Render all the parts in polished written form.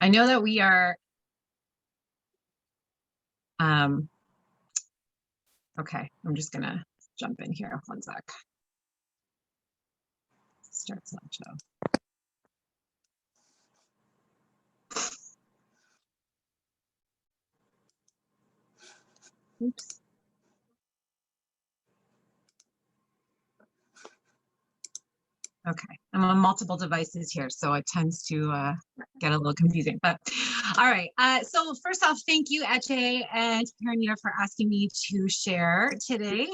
I know that we are, okay, I'm just gonna jump in here, one sec. Start slideshow. Oops. Okay, I'm on multiple devices here, so it tends to get a little confusing, but all right. So first off, thank you, Eche and Karanita, for asking me to share today.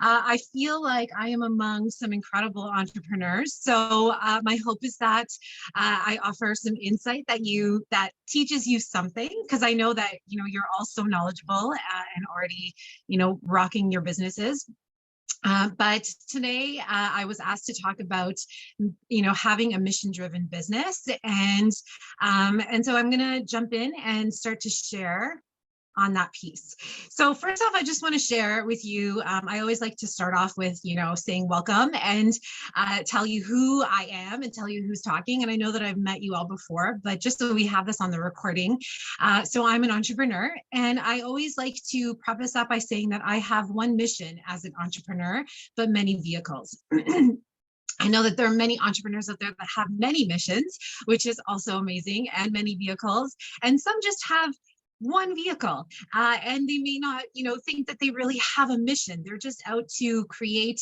I feel like I am among some incredible entrepreneurs. So my hope is that I offer some insight that teaches you something, because I know that you're all so knowledgeable and already rocking your businesses. But today I was asked to talk about, having a mission-driven business, and so I'm going to jump in and start to share on that piece. So first off, I just want to share with you, I always like to start off with, saying welcome and tell you who I am and tell you who's talking. And I know that I've met you all before, but just so we have this on the recording. So I'm an entrepreneur, and I always like to preface that by saying that I have one mission as an entrepreneur, but many vehicles. I know that there are many entrepreneurs out there that have many missions, which is also amazing, and many vehicles, and some just have one vehicle, and they may not, think that they really have a mission. They're just out to create,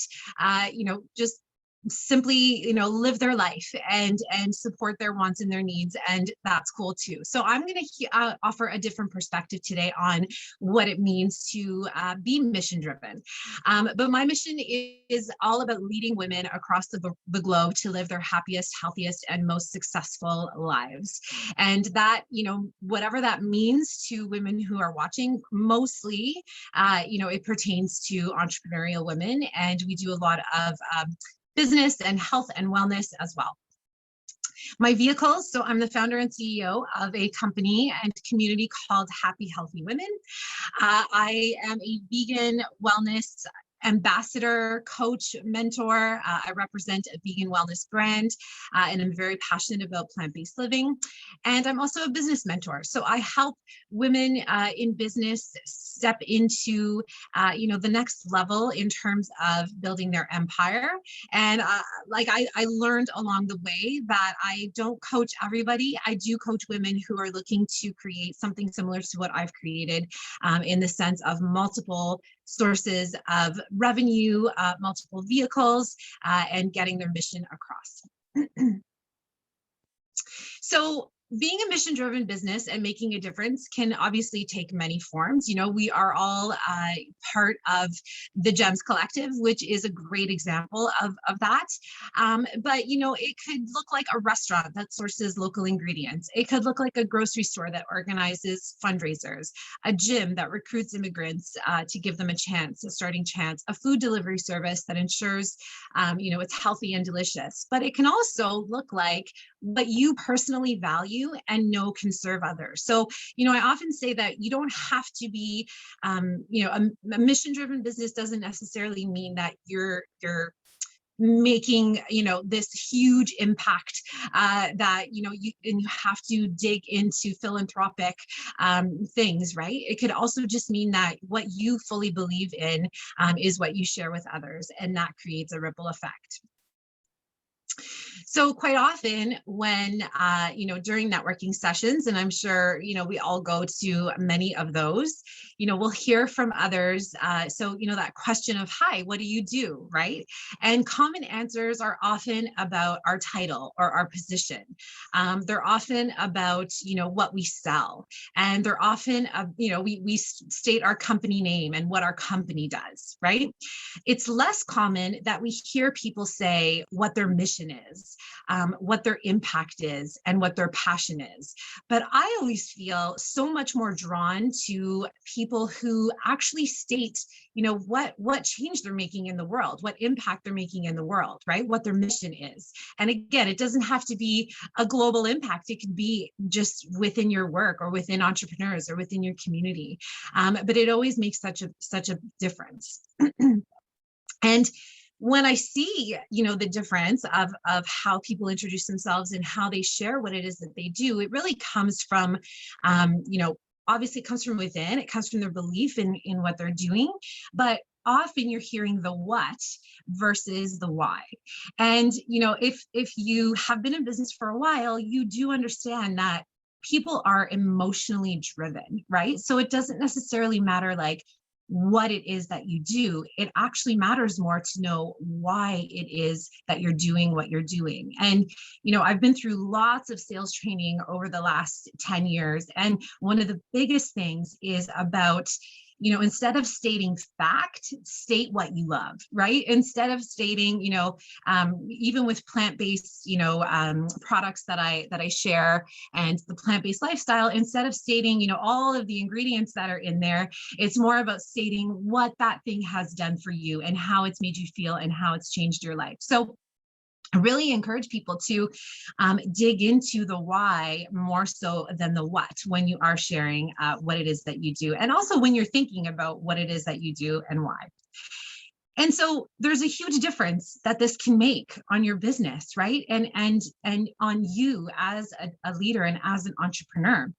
just simply, live their life and support their wants and their needs, and that's cool too. So I'm going to offer a different perspective today on what it means to be mission driven. But my mission is all about leading women across the globe to live their happiest, healthiest, and most successful lives. And that, whatever that means to women who are watching, mostly, it pertains to entrepreneurial women, and we do a lot of business and health and wellness as well. My vehicles, so I'm the founder and CEO of a company and community called Happy Healthy Women. I am a vegan wellness ambassador, coach, mentor. I represent a vegan wellness brand, and I'm very passionate about plant-based living. And I'm also a business mentor. So I help women in business step into, the next level in terms of building their empire. And I learned along the way that I don't coach everybody. I do coach women who are looking to create something similar to what I've created, in the sense of multiple sources of revenue, multiple vehicles, and getting their mission across. So being a mission-driven business and making a difference can obviously take many forms. We are all part of the GEMS Collective, which is a great example of that. But, it could look like a restaurant that sources local ingredients. It could look like a grocery store that organizes fundraisers, a gym that recruits immigrants to give them a starting chance, a food delivery service that ensures, it's healthy and delicious. But it can also look like what you personally value and know can serve others. So, I often say that you don't have to be, a mission-driven business doesn't necessarily mean that you're making, this huge impact, that, you have to dig into philanthropic things, right? It could also just mean that what you fully believe in is what you share with others, and that creates a ripple effect. So quite often when, during networking sessions, and I'm sure, we all go to many of those, we'll hear from others. So, that question of, hi, what do you do, right? And common answers are often about our title or our position. They're often about, what we sell. And they're often, we state our company name and what our company does, right? It's less common that we hear people say what their mission is, what their impact is, and what their passion is. But I always feel so much more drawn to people who actually state, what change they're making in the world, what impact they're making in the world, right? What their mission is. And again, it doesn't have to be a global impact. It could be just within your work or within entrepreneurs or within your community. But it always makes such a difference. And when I see, the difference of how people introduce themselves and how they share what it is that they do, it really comes from, obviously it comes from within, it comes from their belief in what they're doing, but often you're hearing the what versus the why. And, if you have been in business for a while, you do understand that people are emotionally driven, right? So it doesn't necessarily matter like what it is that you do. It actually matters more to know why it is that you're doing what you're doing. And, I've been through lots of sales training over the last 10 years. And one of the biggest things is about, instead of stating fact, state what you love, right? Instead of stating, even with plant-based, products that I share and the plant-based lifestyle, instead of stating, all of the ingredients that are in there, it's more about stating what that thing has done for you and how it's made you feel and how it's changed your life. So I really encourage people to dig into the why more so than the what when you are sharing what it is that you do, and also when you're thinking about what it is that you do and why. And so there's a huge difference that this can make on your business, right? And on you as a leader and as an entrepreneur.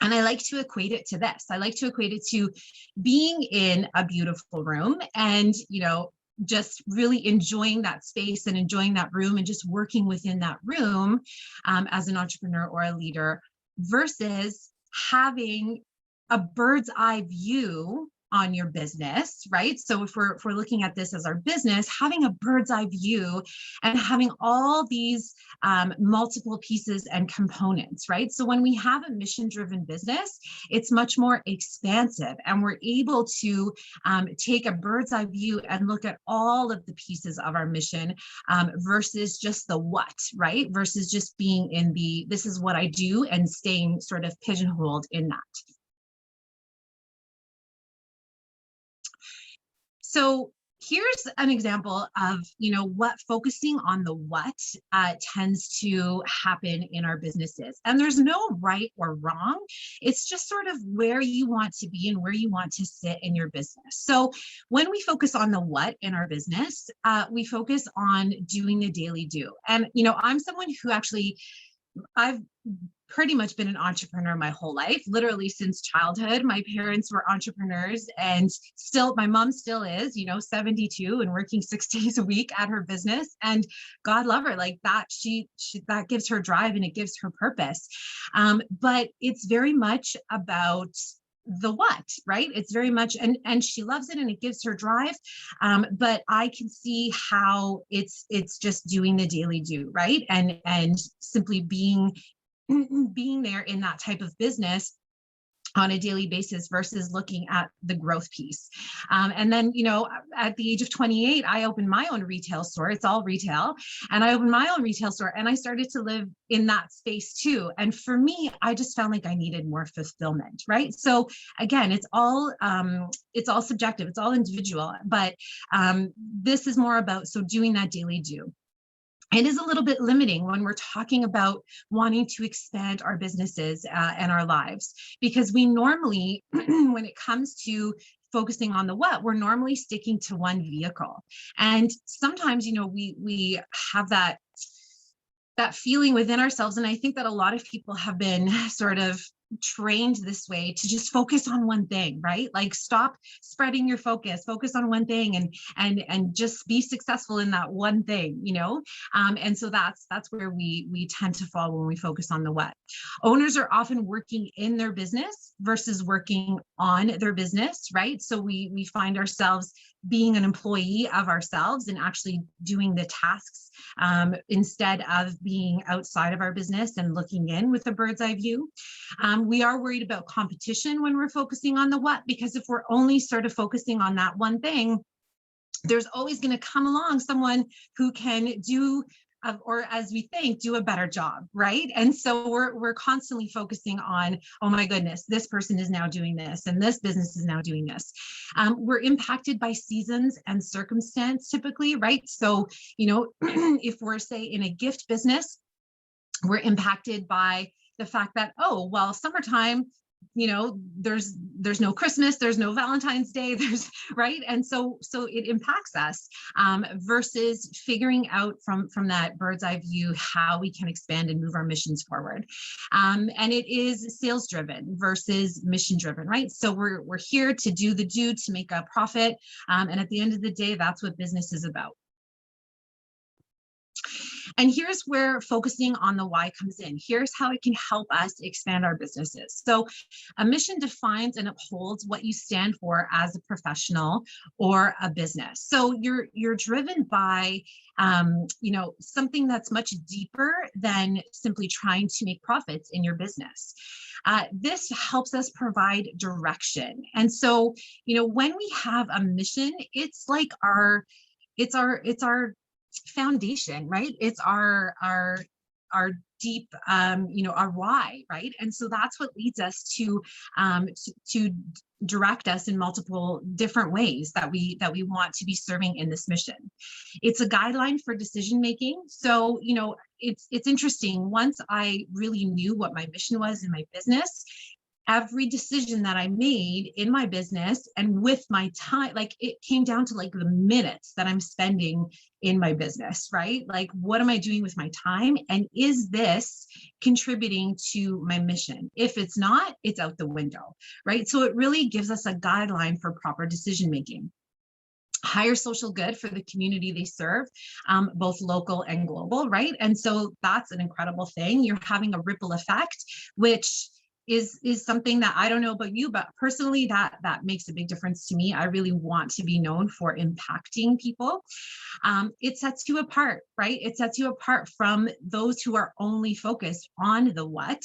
And I like to equate it to this. I like to equate it to being in a beautiful room and, just really enjoying that space and enjoying that room and just working within that room as an entrepreneur or a leader, versus having a bird's eye view on your business, right? So if we're looking at this as our business, having a bird's eye view and having all these multiple pieces and components, right? So when we have a mission-driven business, it's much more expansive, and we're able to take a bird's eye view and look at all of the pieces of our mission versus just the what, right? Versus just being in the, this is what I do, and staying sort of pigeonholed in that. So here's an example of, what focusing on the what tends to happen in our businesses. And there's no right or wrong. It's just sort of where you want to be and where you want to sit in your business. So when we focus on the what in our business, we focus on doing the daily do. And, I'm someone who actually, I've pretty much been an entrepreneur my whole life, literally since childhood. My parents were entrepreneurs, and still, my mom still is, 72 and working 6 days a week at her business. And God love her, like that, she that gives her drive and it gives her purpose. But it's very much about the what, right? It's very much, and she loves it and it gives her drive. But I can see how it's just doing the daily do, right? And simply being there in that type of business on a daily basis versus looking at the growth piece. And then, at the age of 28, I opened my own retail store. It's all retail. And I opened my own retail store and I started to live in that space too. And for me, I just found like I needed more fulfillment, right? So again, it's all subjective, it's all individual, but this is more about, so doing that daily do. It is a little bit limiting when we're talking about wanting to expand our businesses and our lives, because we normally, when it comes to focusing on the what, we're normally sticking to one vehicle. And sometimes, we have that feeling within ourselves. And I think that a lot of people have been sort of trained this way to just focus on one thing, right? Like stop spreading your focus on one thing and just be successful in that one thing, and so that's where we tend to fall when we focus on the what. Owners are often working in their business versus working on their business, right? So we find ourselves being an employee of ourselves and actually doing the tasks instead of being outside of our business and looking in with a bird's eye view. We are worried about competition when we're focusing on the what, because if we're only sort of focusing on that one thing, there's always going to come along someone who can do, or as we think, do a better job, right? And so we're constantly focusing on, oh my goodness, this person is now doing this, and this business is now doing this. We're impacted by seasons and circumstance typically, right? So, if we're, say, in a gift business, we're impacted by the fact that, oh, well, summertime, there's no Christmas, there's no Valentine's Day, there's right. And so it impacts us, versus figuring out from that bird's eye view how we can expand and move our missions forward. And it is sales driven versus mission driven, right? So we're here to do to make a profit. And at the end of the day, that's what business is about. And here's where focusing on the why comes in. Here's how it can help us expand our businesses. So a mission defines and upholds what you stand for as a professional or a business. So you're driven by something that's much deeper than simply trying to make profits in your business. This helps us provide direction. And so, when we have a mission, it's like our foundation, right? It's our deep, our why, right? And so that's what leads us to direct us in multiple different ways that we want to be serving in this mission. It's a guideline for decision making. So, it's interesting. Once I really knew what my mission was in my business, every decision that I made in my business and with my time, like it came down to like the minutes that I'm spending in my business, right? Like, what am I doing with my time? And is this contributing to my mission? If it's not, it's out the window, right? So it really gives us a guideline for proper decision making. Higher social good for the community they serve, both local and global, right? And so that's an incredible thing. You're having a ripple effect, which is something that I don't know about you, but personally that makes a big difference to me. I really want to be known for impacting people. It sets you apart, right? It sets you apart from those who are only focused on the what.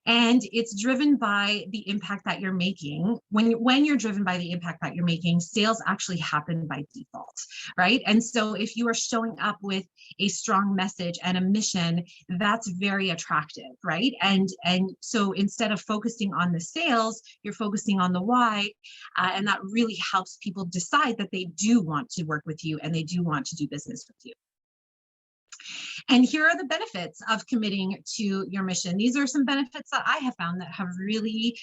And it's driven by the impact that you're making. When you're driven by the impact that you're making, sales actually happen by default, right? And so if you are showing up with a strong message and a mission, that's very attractive, right? And so instead of focusing on the sales, you're focusing on the why, and that really helps people decide that they do want to work with you and they do want to do business with you. And here are the benefits of committing to your mission. These are some benefits that I have found that have really,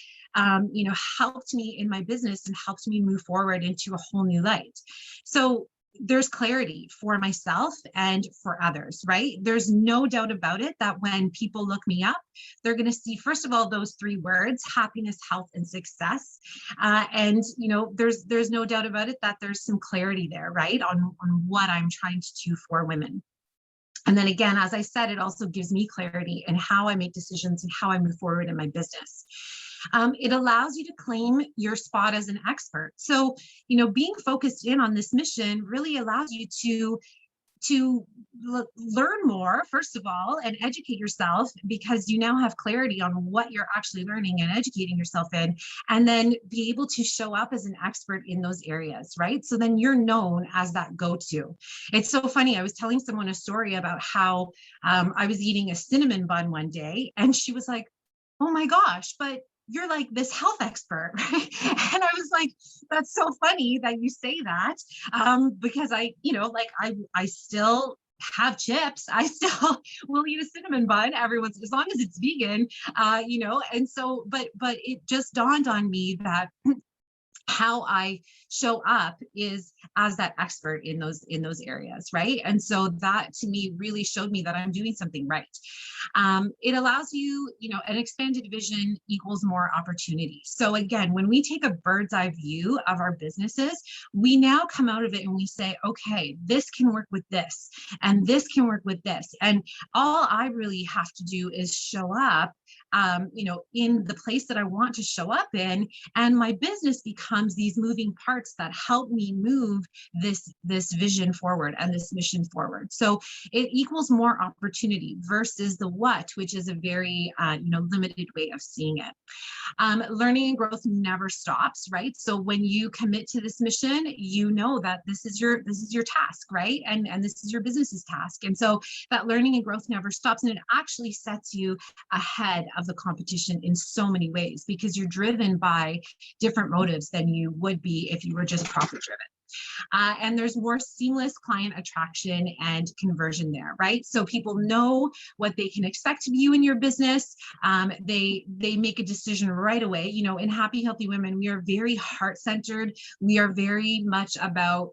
helped me in my business and helped me move forward into a whole new light. So there's clarity for myself and for others, right? There's no doubt about it that when people look me up, they're going to see, first of all, those three words: happiness, health, and success. And there's no doubt about it that there's some clarity there, right, on what I'm trying to do for women. And then again, as I said, it also gives me clarity in how I make decisions and how I move forward in my business. It allows you to claim your spot as an expert. So, being focused in on this mission really allows you to learn more, first of all, and educate yourself, because you now have clarity on what you're actually learning and educating yourself in, and then be able to show up as an expert in those areas, right? So then you're known as that go-to. It's so funny. I was telling someone a story about how I was eating a cinnamon bun one day, and she was like, "Oh my gosh, but you're like this health expert," right? And I was like, that's so funny that you say that, because I still have chips. I still will eat a cinnamon bun every once, as long as it's vegan, and so, but it just dawned on me that how I show up is as that expert in those areas, right? And so that to me really showed me that I'm doing something right. It allows you, an expanded vision equals more opportunity. So again, when we take a bird's eye view of our businesses, we now come out of it and we say, okay, this can work with this, and this can work with this. And all I really have to do is show up, in the place that I want to show up in, and my business becomes these moving parts that help me move this vision forward and this mission forward. So it equals more opportunity versus the what, which is a very limited way of seeing it. Learning and growth never stops, right? So when you commit to this mission, you know that this is your task, right? And this is your business's task. And so that learning and growth never stops, and it actually sets you ahead of the competition in so many ways, because you're driven by different motives than you would be if you were just profit driven. And there's more seamless client attraction and conversion there, right? So people know what they can expect of you in your business. They make a decision right away. You know, in Happy Healthy Women, we are very heart-centered. We are very much about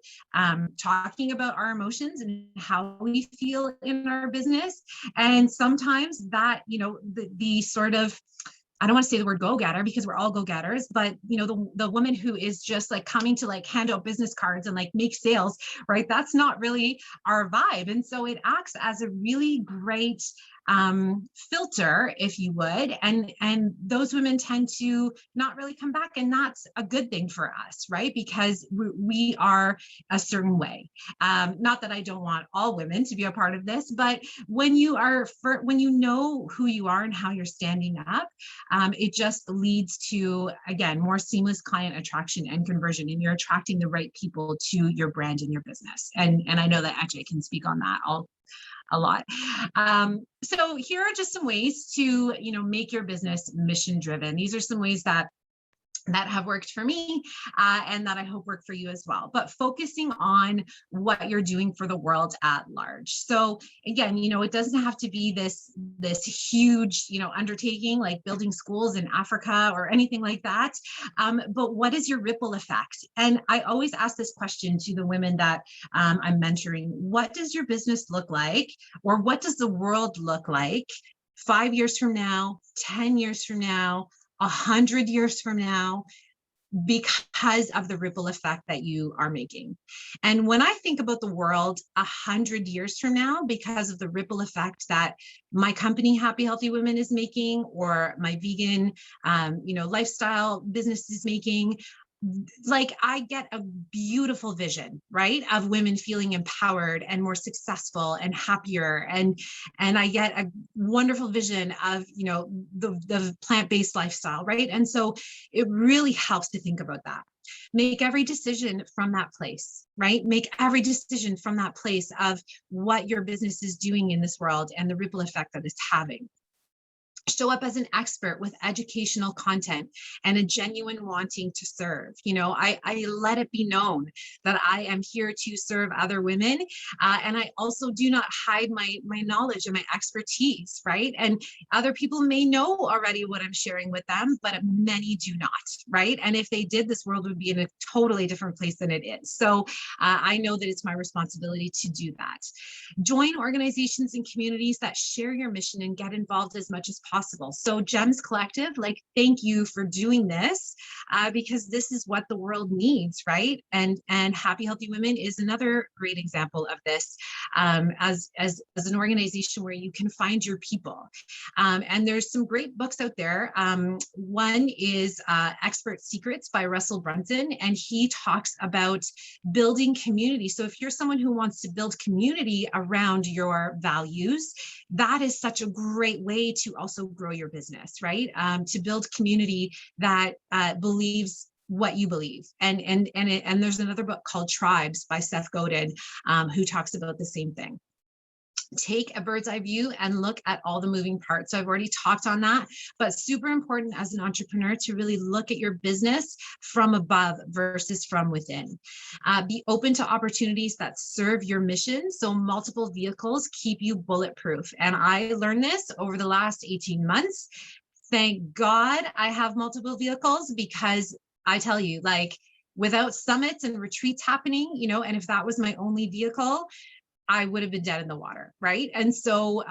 talking about our emotions and how we feel in our business. And sometimes that, you know, the sort of, I don't want to say the word go-getter because we're all go-getters, but you know, the woman who is just like coming to like hand out business cards and like make sales, right? That's not really our vibe. And so it acts as a really great filter, if you would, and those women tend to not really come back, and that's a good thing for us, right? Because we are a certain way. Not that I don't want all women to be a part of this, but when you know who you are and how you're standing up, it just leads to, again, more seamless client attraction and conversion, and you're attracting the right people to your brand and your business. And I know that Ajay can speak on that a lot. So here are just some ways to, you know, make your business mission driven. These are some ways that have worked for me and that I hope work for you as well. But focusing on what you're doing for the world at large. So again, you know, it doesn't have to be this huge, you know, undertaking like building schools in Africa or anything like that. But what is your ripple effect? And I always ask this question to the women that I'm mentoring. What does your business look like? Or what does the world look like 5 years from now, 10 years from now, 100 years from now, because of the ripple effect that you are making? And when I think about the world 100 years from now, because of the ripple effect that my company, Happy Healthy Women, is making, or my vegan, you know, lifestyle business is making, like I get a beautiful vision, right, of women feeling empowered and more successful and happier, and I get a wonderful vision of, you know, the plant-based lifestyle, right? And so it really helps to think about that. Make every decision from that place, right? Make every decision from that place of what your business is doing in this world and the ripple effect that it's having. Show up as an expert with educational content and a genuine wanting to serve. You know, I let it be known that I am here to serve other women. And I also do not hide my knowledge and my expertise, right? And other people may know already what I'm sharing with them, but many do not, right? And if they did, this world would be in a totally different place than it is. So I know that it's my responsibility to do that. Join organizations and communities that share your mission and get involved as much as possible. So GEMS Collective, like, thank you for doing this because this is what the world needs, right? And Happy Healthy Women is another great example of this as an organization where you can find your people. And there's some great books out there. One is Expert Secrets by Russell Brunson, and he talks about building community. So if you're someone who wants to build community around your values, that is such a great way to also grow your business, right? To build community that believes what you believe. And there's another book called Tribes by Seth Godin, who talks about the same thing. Take a bird's eye view and look at all the moving parts. So I've already talked on that, but super important as an entrepreneur to really look at your business from above versus from within. Be open to opportunities that serve your mission. So multiple vehicles keep you bulletproof. And I learned this over the last 18 months. Thank God I have multiple vehicles, because I tell you, like, without summits and retreats happening, you know, and if that was my only vehicle, I would have been dead in the water, right? And so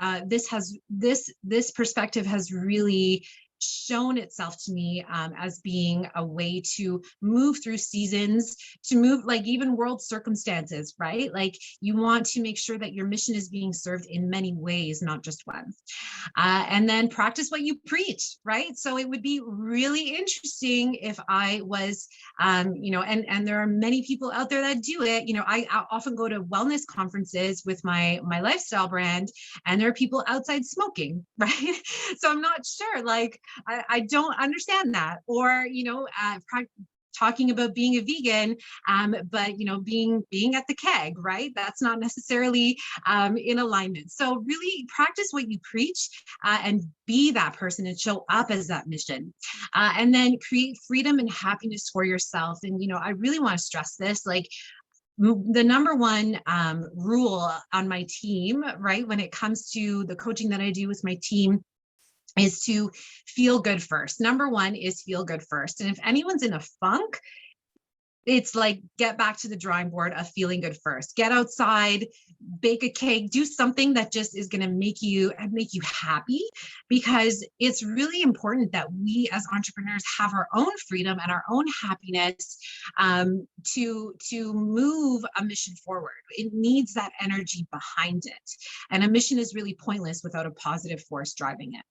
this perspective has really shown itself to me as being a way to move through seasons, to move, like, even world circumstances, right? Like, you want to make sure that your mission is being served in many ways, not just one. And then practice what you preach, right? So it would be really interesting if I was, you know, and there are many people out there that do it. You know, I often go to wellness conferences with my lifestyle brand, and there are people outside smoking, right? So I'm not sure, like, I don't understand that. Or, you know, talking about being a vegan, but, you know, being at the keg, right? That's not necessarily in alignment. So really practice what you preach and be that person and show up as that mission. And then create freedom and happiness for yourself. And, you know, I really want to stress this, like, the number one rule on my team, right, when it comes to the coaching that I do with my team, is to feel good first. Number one is feel good first. And if anyone's in a funk, it's like, get back to the drawing board of feeling good first. Get outside, bake a cake, do something that just is going to make you happy, because it's really important that we as entrepreneurs have our own freedom and our own happiness to move a mission forward. It needs that energy behind it. And a mission is really pointless without a positive force driving it.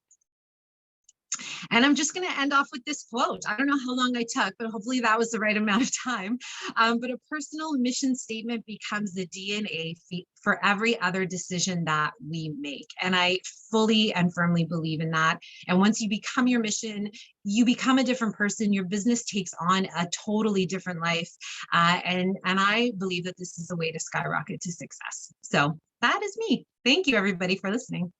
And I'm just going to end off with this quote. I don't know how long I took, but hopefully that was the right amount of time. But a personal mission statement becomes the DNA for every other decision that we make. And I fully and firmly believe in that. And once you become your mission, you become a different person. Your business takes on a totally different life. And I believe that this is a way to skyrocket to success. So that is me. Thank you, everybody, for listening.